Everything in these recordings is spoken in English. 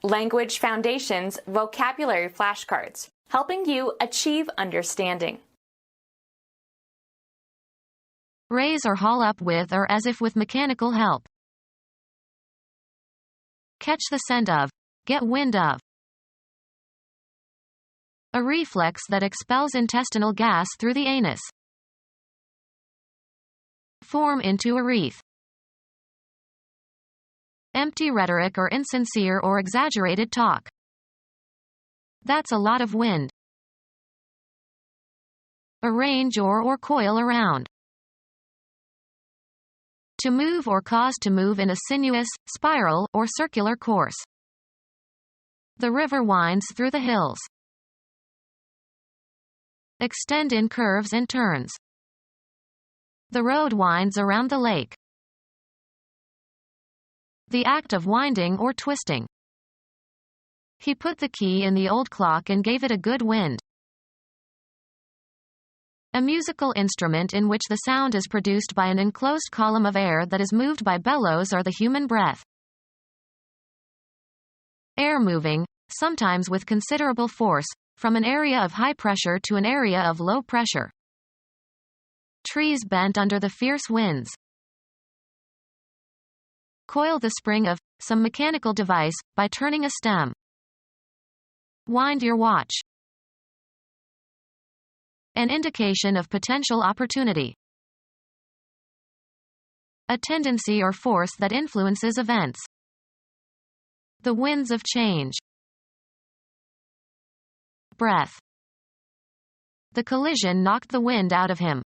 Language Foundations Vocabulary Flashcards, helping you achieve understanding. Raise or haul up with or as if with mechanical help. Catch the scent of. Get wind of. A reflex that expels intestinal gas through the anus. Form into a wreath. Empty rhetoric or insincere or exaggerated talk. That's a lot of wind. Arrange or coil around. To move or cause to move in a sinuous, spiral, or circular course. The river winds through the hills. Extend in curves and turns. The road winds around the lake. The act of winding or twisting. He put the key in the old clock and gave it a good wind. A musical instrument in which the sound is produced by an enclosed column of air that is moved by bellows or the human breath. Air moving, sometimes with considerable force, from an area of high pressure to an area of low pressure. Trees bent under the fierce winds. Coil the spring of some mechanical device by turning a stem. Wind your watch. An indication of potential opportunity. A tendency or force that influences events. The winds of change. Breath. The collision knocked the wind out of him.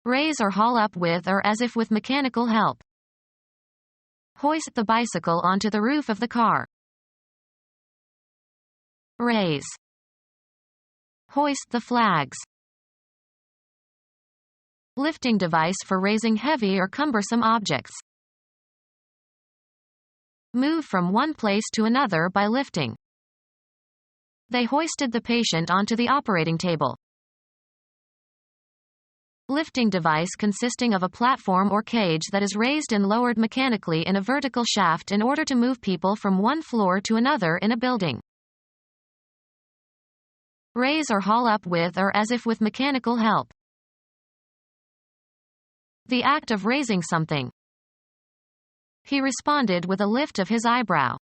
Raise or haul up with or as if with mechanical help. Hoist the bicycle onto the roof of the car. Raise. Hoist the flags. Lifting device for raising heavy or cumbersome objects. Move from one place to another by lifting. They hoisted the patient onto the operating table. Lifting device consisting of a platform or cage that is raised and lowered mechanically in a vertical shaft in order to move people from one floor to another in a building. Raise or haul up with or as if with mechanical help. The act of raising something. He responded with a lift of his eyebrow.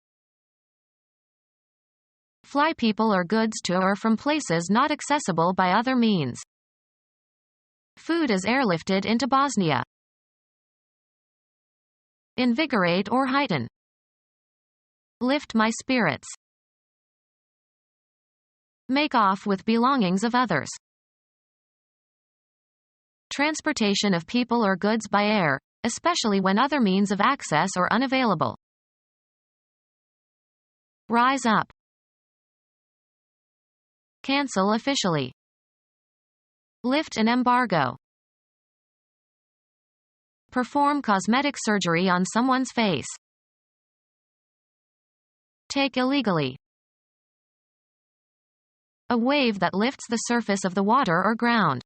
Fly people or goods to or from places not accessible by other means. Food is airlifted into Bosnia. Invigorate or heighten. Lift my spirits. Make off with belongings of others. Transportation of people or goods by air, especially when other means of access are unavailable. Rise up. Cancel officially. Lift an embargo. Perform cosmetic surgery on someone's face. Take illegally. A wave that lifts the surface of the water or ground.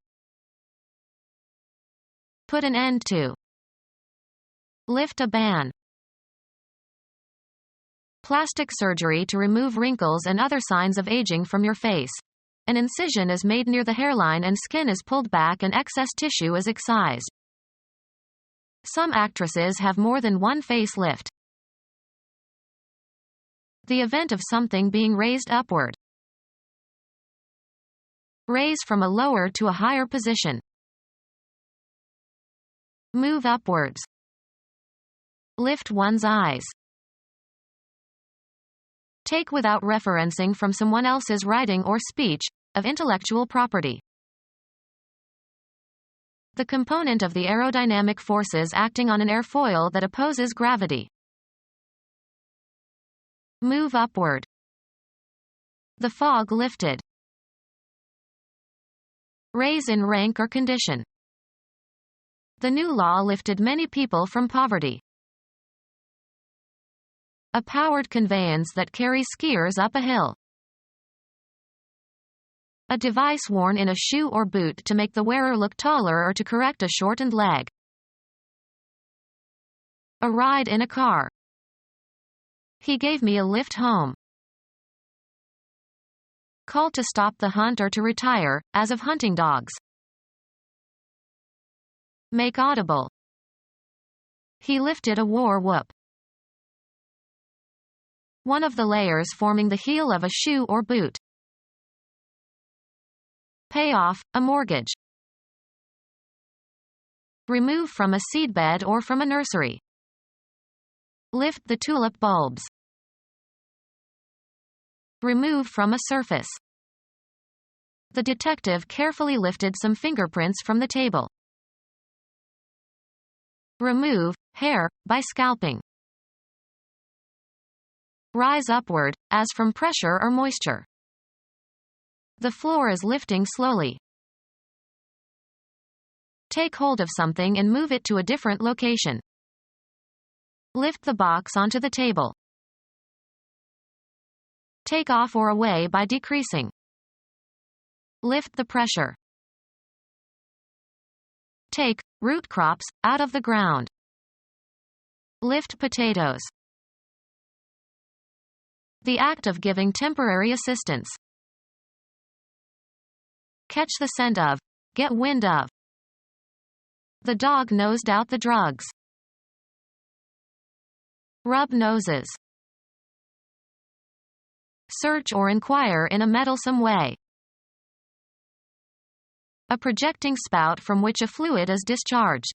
Put an end to. Lift a ban. Plastic surgery to remove wrinkles and other signs of aging from your face. An incision is made near the hairline and skin is pulled back and excess tissue is excised. Some actresses have more than one facelift. The event of something being raised upward. Raise from a lower to a higher position. Move upwards. Lift one's eyes. Take without referencing from someone else's writing or speech, of intellectual property. The component of the aerodynamic forces acting on an airfoil that opposes gravity. Move upward. The fog lifted. Raise in rank or condition. The new law lifted many people from poverty. A powered conveyance that carries skiers up a hill. A device worn in a shoe or boot to make the wearer look taller or to correct a shortened leg. A ride in a car. He gave me a lift home. Call to stop the hunt or to retire, as of hunting dogs. Make audible. He lifted a war whoop. One of the layers forming the heel of a shoe or boot. Pay off, a mortgage. Remove from a seedbed or from a nursery. Lift the tulip bulbs. Remove from a surface. The detective carefully lifted some fingerprints from the table. Remove, hair, by scalping. Rise upward, as from pressure or moisture. The floor is lifting slowly. Take hold of something and move it to a different location. Lift the box onto the table. Take off or away by decreasing. Lift the pressure. Take root crops out of the ground. Lift potatoes. The act of giving temporary assistance. Catch the scent of, get wind of. The dog nosed out the drugs. Rub noses. Search or inquire in a meddlesome way. A projecting spout from which a fluid is discharged.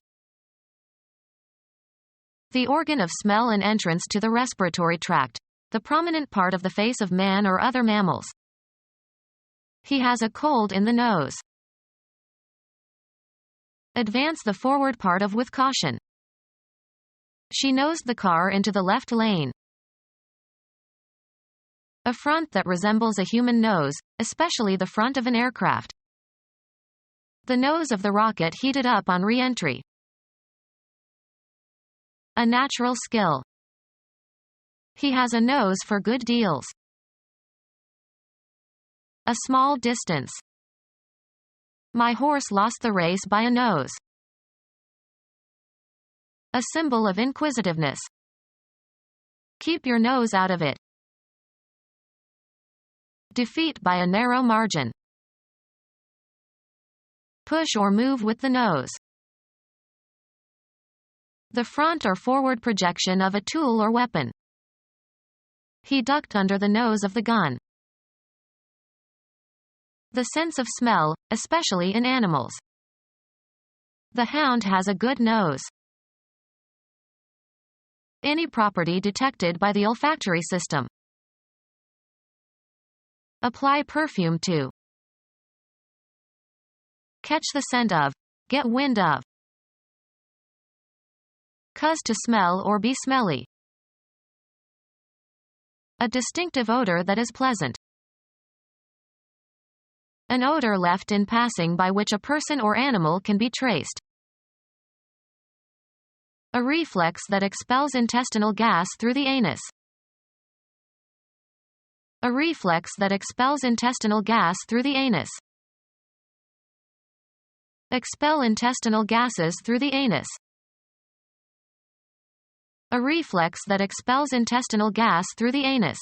The organ of smell and entrance to the respiratory tract, the prominent part of the face of man or other mammals. He has a cold in the nose. Advance the forward part of with caution. She nosed the car into the left lane. A front that resembles a human nose, especially the front of an aircraft. The nose of the rocket heated up on re-entry. A natural skill. He has a nose for good deals. A small distance. My horse lost the race by a nose. A symbol of inquisitiveness. Keep your nose out of it. Defeat by a narrow margin. Push or move with the nose. The front or forward projection of a tool or weapon. He ducked under the nose of the gun. The sense of smell, especially in animals. The hound has a good nose. Any property detected by the olfactory system. Apply perfume to. Catch the scent of. Get wind of. Cause to smell or be smelly. A distinctive odor that is pleasant. An odor left in passing by which a person or animal can be traced. A reflex that expels intestinal gas through the anus. A reflex that expels intestinal gas through the anus. Expel intestinal gases through the anus. A reflex that expels intestinal gas through the anus.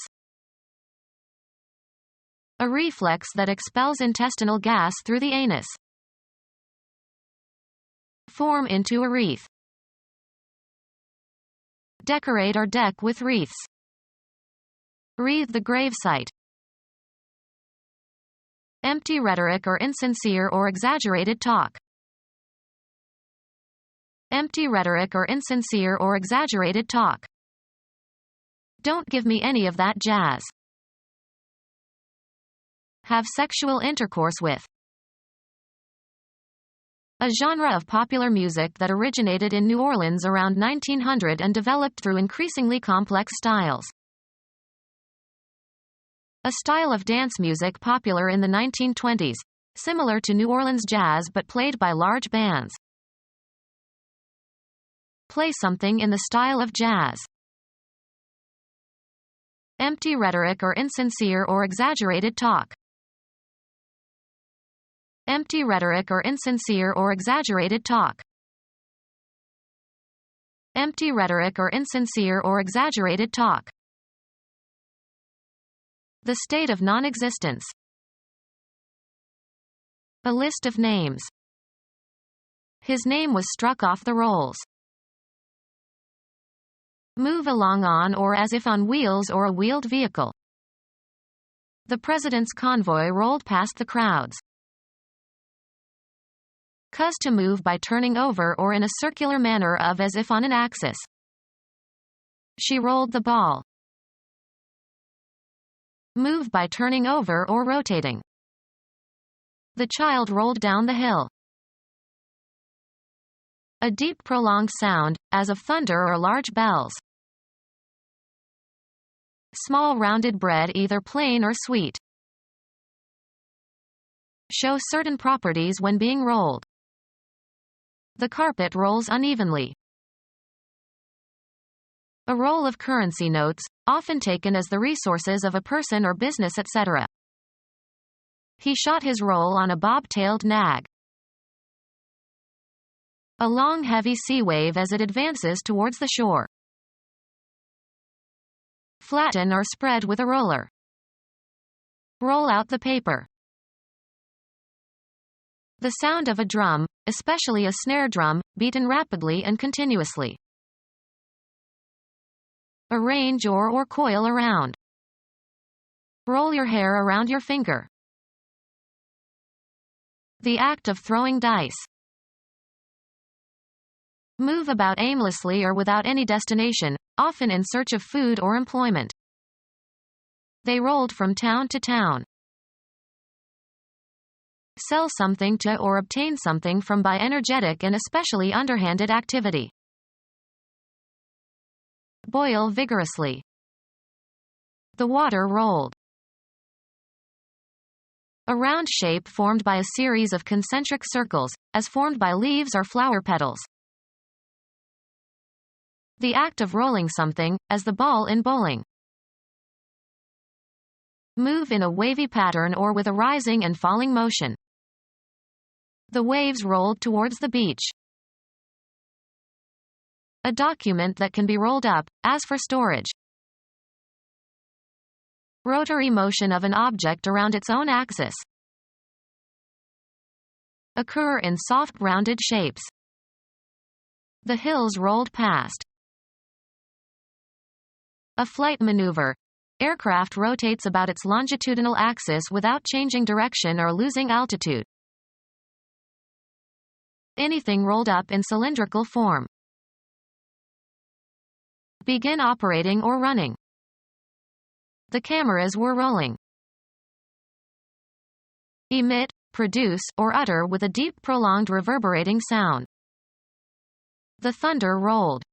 A reflex that expels intestinal gas through the anus. Form into a wreath. Decorate or deck with wreaths. Wreathe the gravesite. Empty rhetoric or insincere or exaggerated talk. Empty rhetoric or insincere or exaggerated talk. Don't give me any of that jazz. Have sexual intercourse with. A genre of popular music that originated in New Orleans around 1900 and developed through increasingly complex styles. A style of dance music popular in the 1920s, similar to New Orleans jazz but played by large bands. Play something in the style of jazz. Empty rhetoric or insincere or exaggerated talk. Empty rhetoric or insincere or exaggerated talk. Empty rhetoric or insincere or exaggerated talk. The state of non-existence. A list of names. His name was struck off the rolls. Move along on or as if on wheels or a wheeled vehicle. The president's convoy rolled past the crowds. Cause to move by turning over or in a circular manner of as if on an axis. She rolled the ball. Move by turning over or rotating. The child rolled down the hill. A deep prolonged sound, as of thunder or large bells. Small rounded bread, either plain or sweet. Show certain properties when being rolled. The carpet rolls unevenly. A roll of currency notes, often taken as the resources of a person or business, etc. He shot his roll on a bob-tailed nag. A long heavy sea wave as it advances towards the shore. Flatten or spread with a roller. Roll out the paper. The sound of a drum, especially a snare drum, beaten rapidly and continuously. Arrange or coil around. Roll your hair around your finger. The act of throwing dice. Move about aimlessly or without any destination, often in search of food or employment. They rolled from town to town. Sell something to or obtain something from by energetic and especially underhanded activity. Boil vigorously. The water rolled. A round shape formed by a series of concentric circles, as formed by leaves or flower petals. The act of rolling something, as the ball in bowling. Move in a wavy pattern or with a rising and falling motion. The waves rolled towards the beach. A document that can be rolled up, as for storage. Rotary motion of an object around its own axis. Occur in soft rounded shapes. The hills rolled past. A flight maneuver. Aircraft rotates about its longitudinal axis without changing direction or losing altitude. Anything rolled up in cylindrical form. Begin operating or running. The cameras were rolling. Emit, produce, or utter with a deep prolonged reverberating sound. The thunder rolled.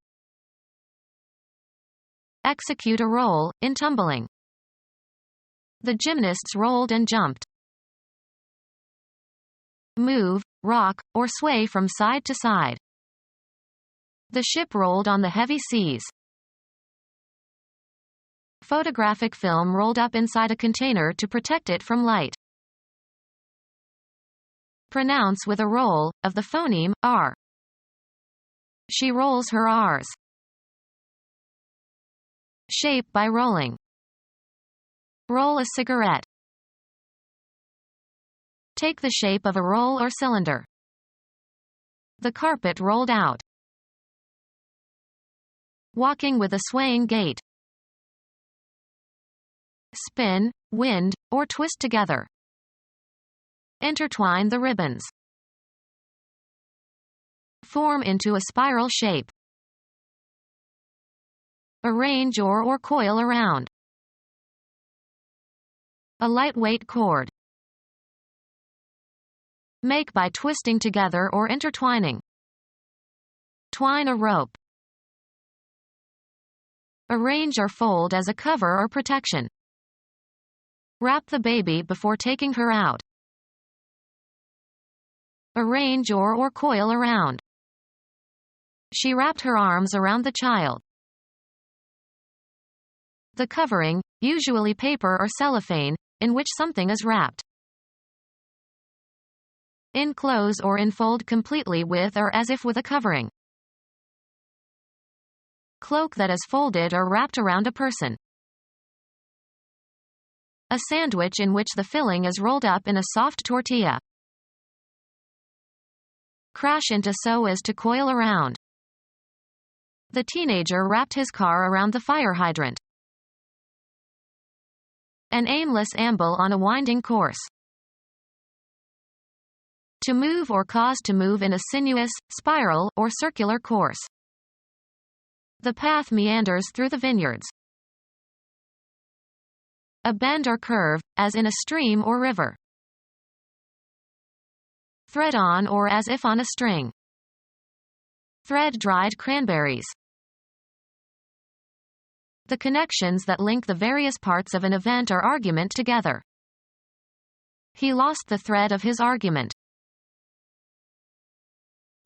Execute a roll, in tumbling. The gymnasts rolled and jumped. Move, rock, or sway from side to side. The ship rolled on the heavy seas. Photographic film rolled up inside a container to protect it from light. Pronounce with a roll, of the phoneme, R. She rolls her R's. Shape by rolling. Roll a cigarette. Take the shape of a roll or cylinder. The carpet rolled out. Walking with a swaying gait. Spin, wind, or twist together. Intertwine the ribbons. Form into a spiral shape. Arrange or coil around. A lightweight cord. Make by twisting together or intertwining. Twine a rope. Arrange or fold as a cover or protection. Wrap the baby before taking her out. Arrange or coil around. She wrapped her arms around the child. The covering, usually paper or cellophane, in which something is wrapped. Enclose or enfold completely with or as if with a covering. Cloak that is folded or wrapped around a person. A sandwich in which the filling is rolled up in a soft tortilla. Crash into so as to coil around. The teenager wrapped his car around the fire hydrant. An aimless amble on a winding course. To move or cause to move in a sinuous, spiral, or circular course. The path meanders through the vineyards. A bend or curve, as in a stream or river. Thread on or as if on a string. Thread dried cranberries. The connections that link the various parts of an event or argument together. He lost the thread of his argument.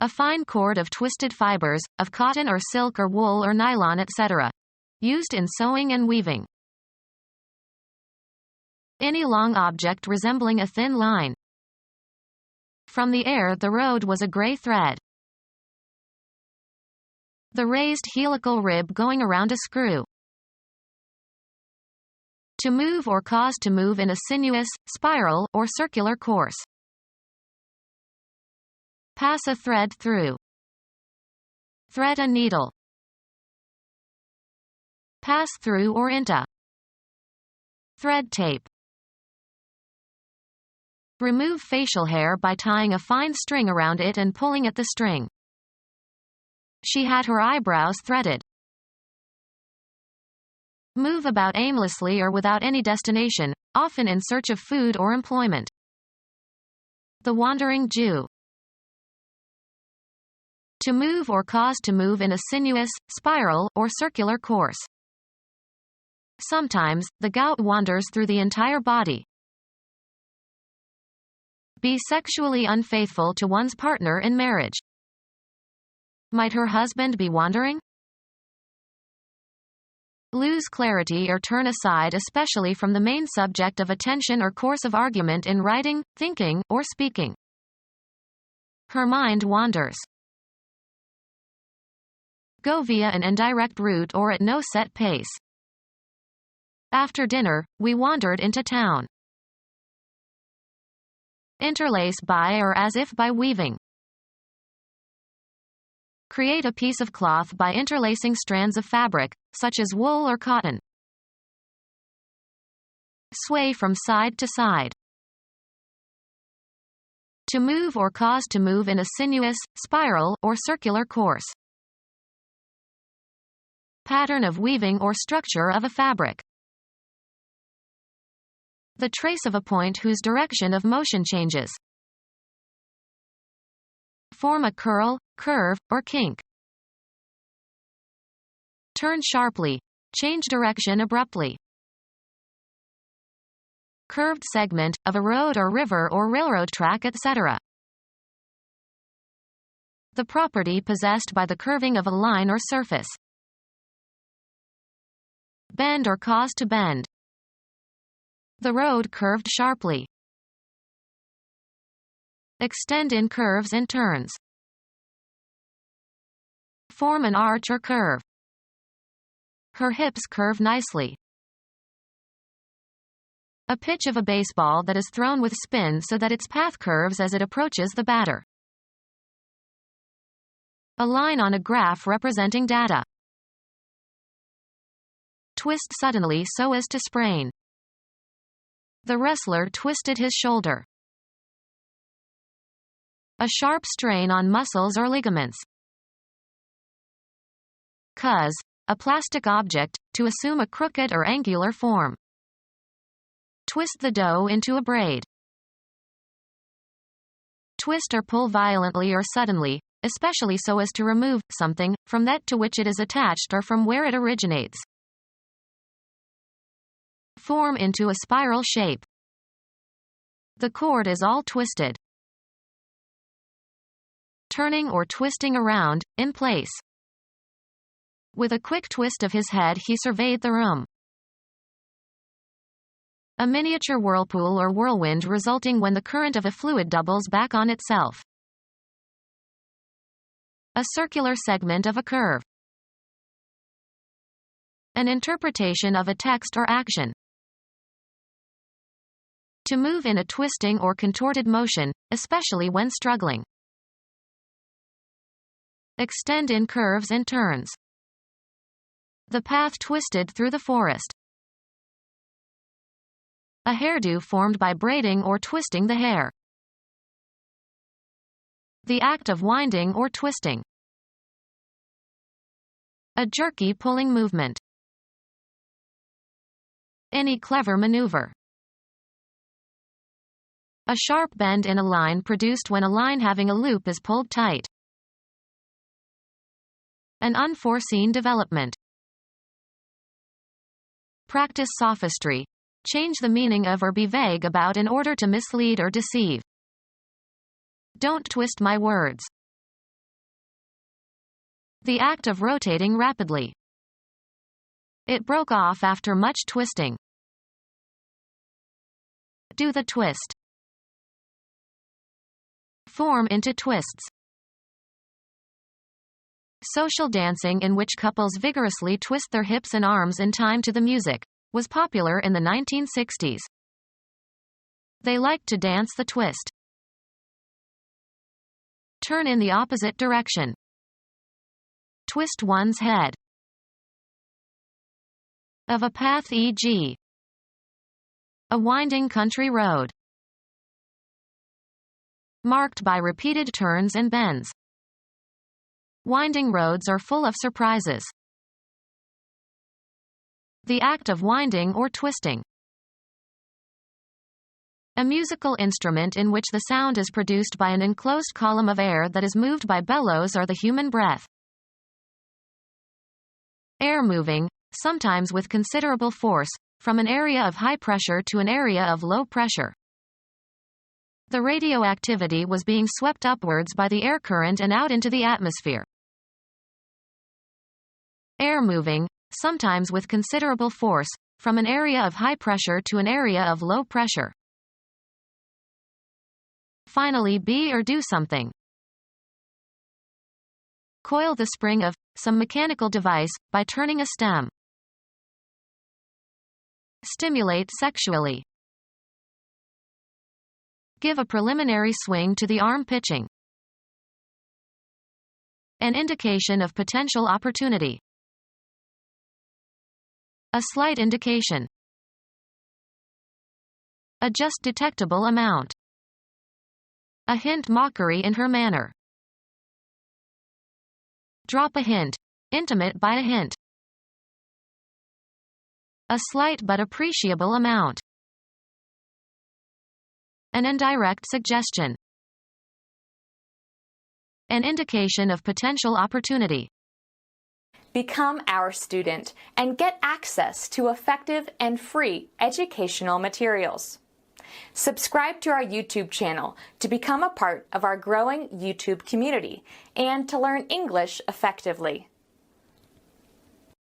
A fine cord of twisted fibers, of cotton or silk or wool or nylon etc. Used in sewing and weaving. Any long object resembling a thin line. From the air the road was a gray thread. The raised helical rib going around a screw. To move or cause to move in a sinuous, spiral, or circular course. Pass a thread through. Thread a needle. Pass through or into. Thread tape. Remove facial hair by tying a fine string around it and pulling at the string. She had her eyebrows threaded. Move about aimlessly or without any destination, often in search of food or employment. The wandering Jew. To move or cause to move in a sinuous, spiral, or circular course. Sometimes, the gout wanders through the entire body. Be sexually unfaithful to one's partner in marriage. Might her husband be wandering? Lose clarity or turn aside, especially from the main subject of attention or course of argument in writing, thinking, or speaking. Her mind wanders. Go via an indirect route or at no set pace. After dinner, we wandered into town. Interlace by or as if by weaving. Create a piece of cloth by interlacing strands of fabric, such as wool or cotton. Sway from side to side. To move or cause to move in a sinuous, spiral, or circular course. Pattern of weaving or structure of a fabric. The trace of a point whose direction of motion changes. Form a curl, curve, or kink. Turn sharply. Change direction abruptly. Curved segment, of a road or river or railroad track etc. The property possessed by the curving of a line or surface. Bend or cause to bend. The road curved sharply. Extend in curves and turns. Form an arch or curve. Her hips curve nicely. A pitch of a baseball that is thrown with spin so that its path curves as it approaches the batter. A line on a graph representing data. Twist suddenly so as to sprain. The wrestler twisted his shoulder. A sharp strain on muscles or ligaments. Cause, a plastic object, to assume a crooked or angular form. Twist the dough into a braid. Twist or pull violently or suddenly, especially so as to remove something from that to which it is attached or from where it originates. Form into a spiral shape. The cord is all twisted. Turning or twisting around, in place. With a quick twist of his head he surveyed the room. A miniature whirlpool or whirlwind resulting when the current of a fluid doubles back on itself. A circular segment of a curve. An interpretation of a text or action. To move in a twisting or contorted motion, especially when struggling. Extend in curves and turns. The path twisted through the forest. A hairdo formed by braiding or twisting the hair. The act of winding or twisting. A jerky pulling movement. Any clever maneuver. A sharp bend in a line produced when a line having a loop is pulled tight. An unforeseen development. Practice sophistry. Change the meaning of or be vague about in order to mislead or deceive. Don't twist my words. The act of rotating rapidly. It broke off after much twisting. Do the twist. Form into twists. Social dancing, in which couples vigorously twist their hips and arms in time to the music, was popular in the 1960s. They liked to dance the twist. Turn in the opposite direction. Twist one's head. Of a path, e.g., a winding country road. Marked by repeated turns and bends. Winding roads are full of surprises. The act of winding or twisting. A musical instrument in which the sound is produced by an enclosed column of air that is moved by bellows or the human breath. Air moving, sometimes with considerable force, from an area of high pressure to an area of low pressure. The radioactivity was being swept upwards by the air current and out into the atmosphere. Air moving, sometimes with considerable force, from an area of high pressure to an area of low pressure. Finally, be or do something. Coil the spring of some mechanical device by turning a stem. Stimulate sexually. Give a preliminary swing to the arm pitching. An indication of potential opportunity. A slight indication. A just detectable amount. A hint, mockery in her manner. Drop a hint. Intimate by a hint. A slight but appreciable amount. An indirect suggestion. An indication of potential opportunity. Become our student and get access to effective and free educational materials. Subscribe to our YouTube channel to become a part of our growing YouTube community and to learn English effectively.